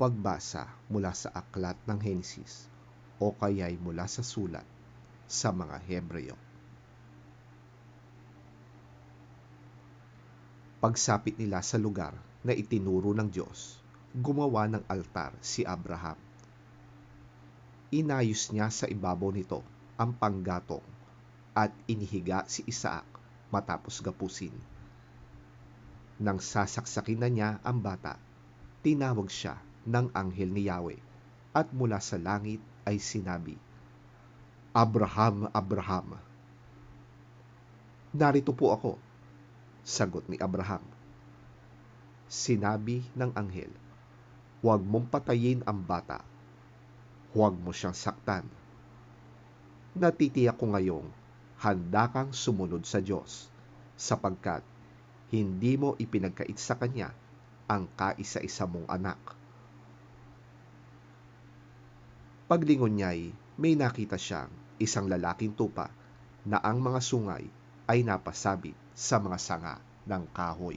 Pagbasa mula sa aklat ng Henesis o kaya'y mula sa sulat sa mga Hebreo. Pagsapit nila sa lugar na itinuro ng Diyos, gumawa ng altar si Abraham. Inayos niya sa ibabaw nito ang panggatong at inihiga si Isaac matapos gapusin. Nang sasaksakin na niya ang bata, tinawag siya ng anghel ni Yahweh at mula sa langit ay sinabi, "Abraham, Abraham." "Narito po ako," sagot ni Abraham. Sinabi ng anghel, "Huwag mong patayin ang bata. Huwag mo siyang saktan. Natitiyak ko ngayong handa kang sumunod sa Diyos, sapagkat hindi mo ipinagkait sa Kanya ang kaisa-isa mong anak." Paglingon niya'y may nakita siyang isang lalaking tupa na ang mga sungay ay napasabit sa mga sanga ng kahoy.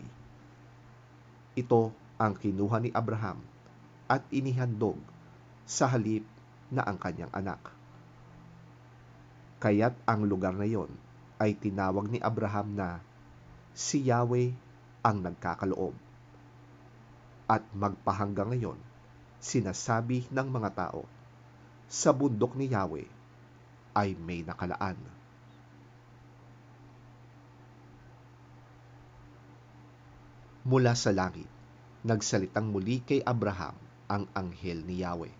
Ito ang kinuha ni Abraham at inihandog sa halip na ang kanyang anak. Kaya't ang lugar na yon ay tinawag ni Abraham na si Yahweh ang nagkakaloob. At magpahanggang ngayon, sinasabi ng mga tao, sa bundok ni Yahweh ay may nakalaan. Mula sa langit, nagsalitang muli kay Abraham ang anghel ni Yahweh.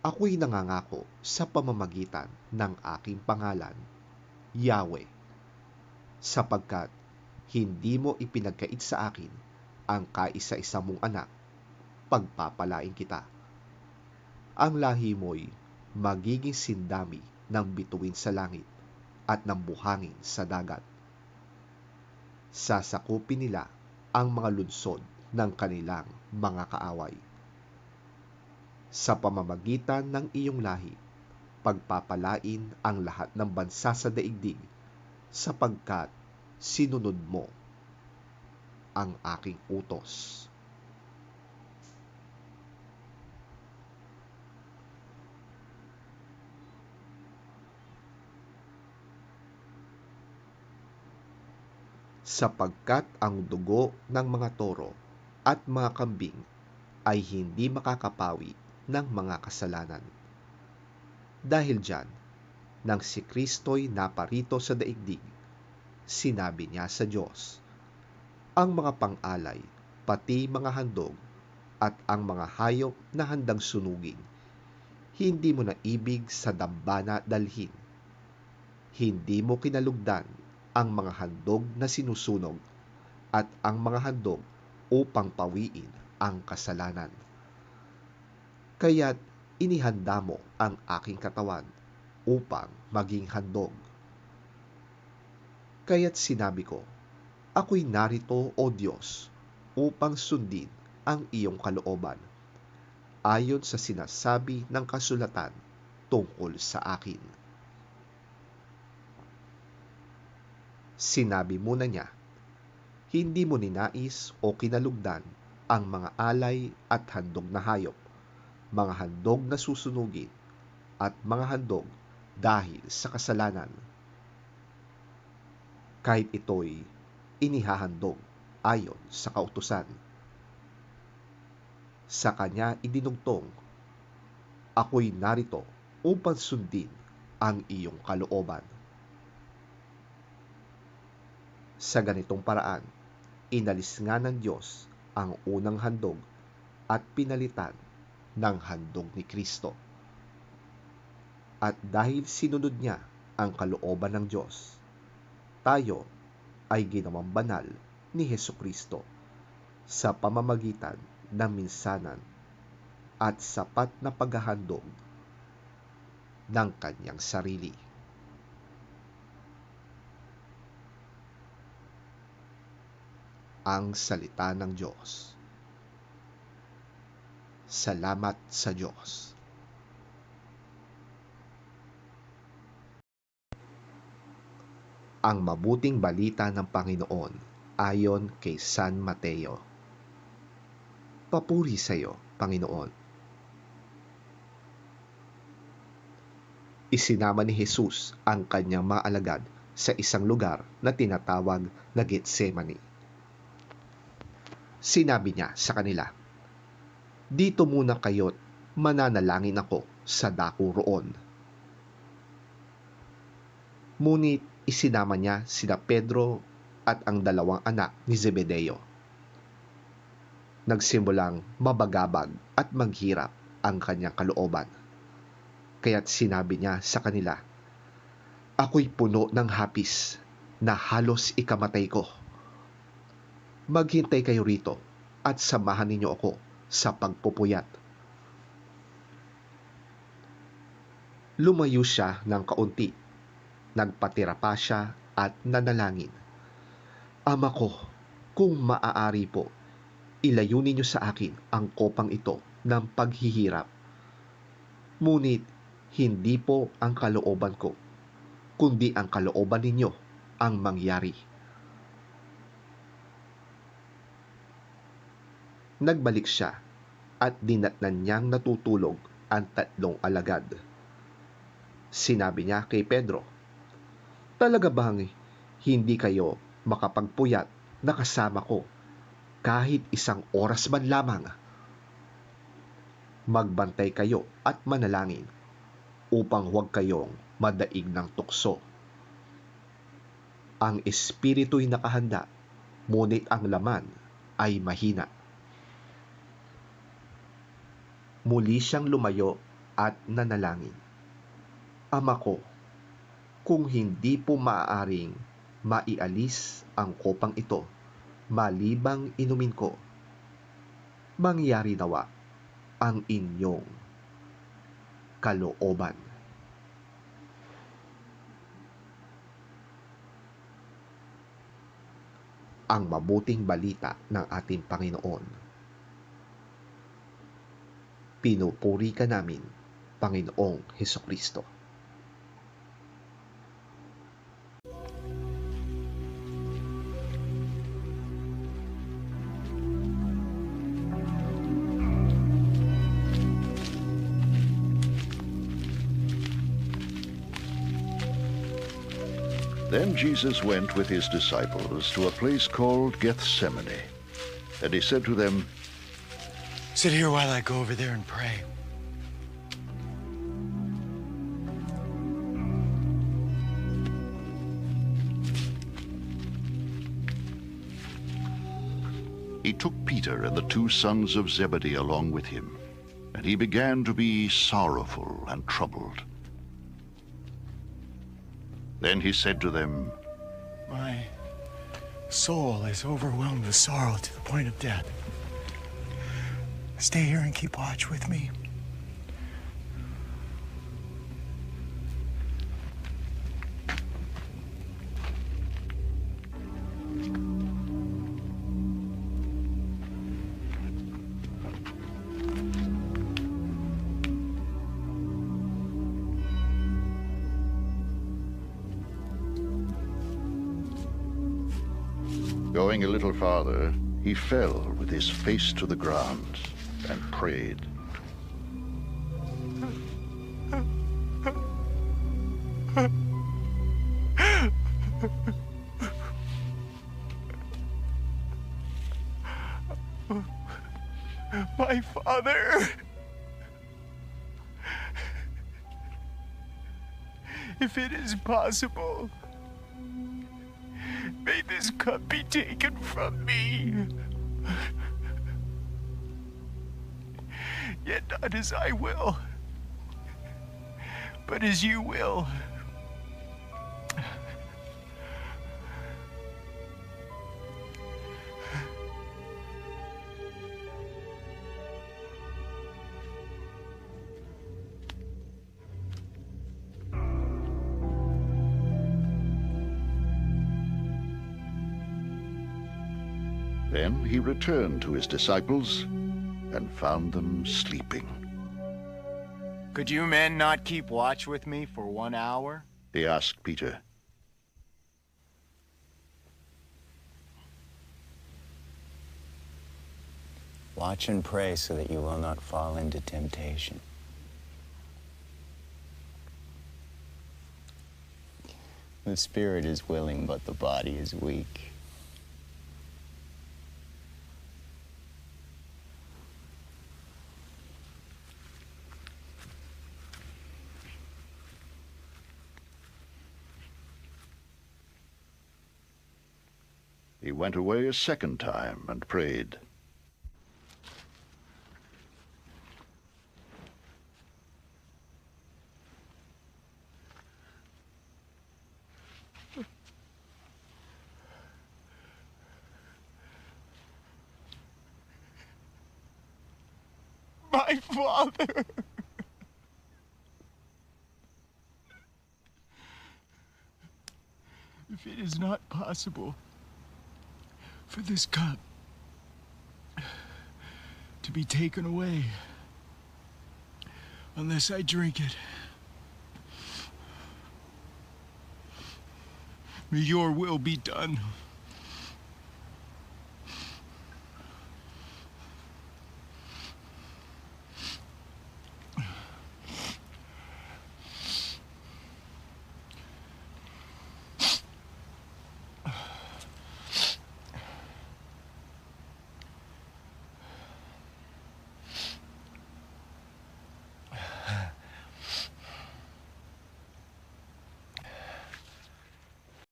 "Ako'y nangangako sa pamamagitan ng aking pangalan, Yahweh, sapagkat hindi mo ipinagkait sa akin ang kaisa-isa mong anak, pagpapalain kita. Ang lahi mo'y magiging sindami ng bituin sa langit at ng buhangin sa dagat. Sasakupin nila ang mga lungsod ng kanilang mga kaaway. Sa pamamagitan ng iyong lahi, pagpapalain ang lahat ng bansa sa daigdig, sapagkat sinunod mo ang aking utos." Sapagkat ang dugo ng mga toro at mga kambing ay hindi makakapawi ng mga kasalanan. Dahil diyan, nang si Kristo'y naparito sa daigdig, sinabi niya sa Diyos, "Ang mga pang-alay, pati mga handog, at ang mga hayop na handang sunugin, hindi mo na ibig sa dambana dalhin. Hindi mo kinalugdan ang mga handog na sinusunog at ang mga handog upang pawiin ang kasalanan. Kaya't inihanda mo ang aking katawan upang maging handog. Kaya't sinabi ko, ako'y narito, O Diyos, upang sundin ang iyong kalooban, ayon sa sinasabi ng kasulatan tungkol sa akin." Sinabi muna niya, "Hindi mo ninais o kinalugdan ang mga alay at handog na hayop, mga handog na susunugin, at mga handog dahil sa kasalanan. Kahit ito'y inihahandog ayon sa kautusan. Sa kanya idinugtong, ako'y narito upang sundin ang iyong kalooban." Sa ganitong paraan, inalis nga ng Diyos ang unang handog at pinalitan ng handog ni Kristo. At dahil sinunod niya ang kalooban ng Diyos, tayo ay ginawang banal ni Hesukristo sa pamamagitan ng minsanan at sapat na paghahandog ng kanyang sarili. Ang salita ng Diyos. Salamat sa Diyos. Ang mabuting balita ng Panginoon ayon kay San Mateo. Papuri sa iyo, Panginoon. Isinama ni Jesus ang kanyang mga alagad sa isang lugar na tinatawag na Getsemani. Sinabi niya sa kanila, "Dito muna kayo't mananalangin ako sa dako roon." Ngunit isinama niya sina Pedro at ang dalawang anak ni Zebedeo. Nagsimulang mabagabag at maghirap ang kanyang kalooban. Kaya't sinabi niya sa kanila, "Ako'y puno ng hapis na halos ikamatay ko. Maghintay kayo rito at samahan ninyo ako sa pagpupuyat." Lumayo siya ng kaunti, nagpatira pa siya at nanalangin, "Ama ko, kung maaari po, ilayo ninyo sa akin ang kopang ito ng paghihirap. Ngunit hindi po ang kalooban ko, kundi ang kalooban ninyo ang mangyari." Nagbalik siya at dinatnan niyang natutulog ang 3 alagad. Sinabi niya kay Pedro, "Talaga bang hindi kayo makapagpuyat na kasama ko kahit 1 oras man lamang? Magbantay kayo at manalangin upang huwag kayong madaig ng tukso. Ang espiritu'y nakahanda, ngunit ang laman ay mahina." Muli siyang lumayo at nanalangin, "Ama ko, kung hindi po maaaring maialis ang kopang ito malibang inumin ko, mangyari nawa ang inyong kalooban." Ang mabuting balita ng ating Panginoon. Pinupuri ka namin, Panginoong Hesukristo. Then Jesus went with his disciples to a place called Gethsemane, and he said to them, "Sit here while I go over there and pray." He took Peter and the 2 sons of Zebedee along with him, and he began to be sorrowful and troubled. Then he said to them, My soul is overwhelmed with sorrow to the point of death. Stay here and keep watch with me. Going a little farther, he fell with his face to the ground and prayed. My Father, if it is possible, may this cup be taken from me. Yet not as I will, but as you will. Then he returned to his disciples and found them sleeping. Could you men not keep watch with me for 1 hour? He asked Peter. Watch and pray so that you will not fall into temptation. The spirit is willing, but the body is weak. He went away a second time and prayed. My father! If it is not possible for this cup to be taken away unless I drink it, may your will be done.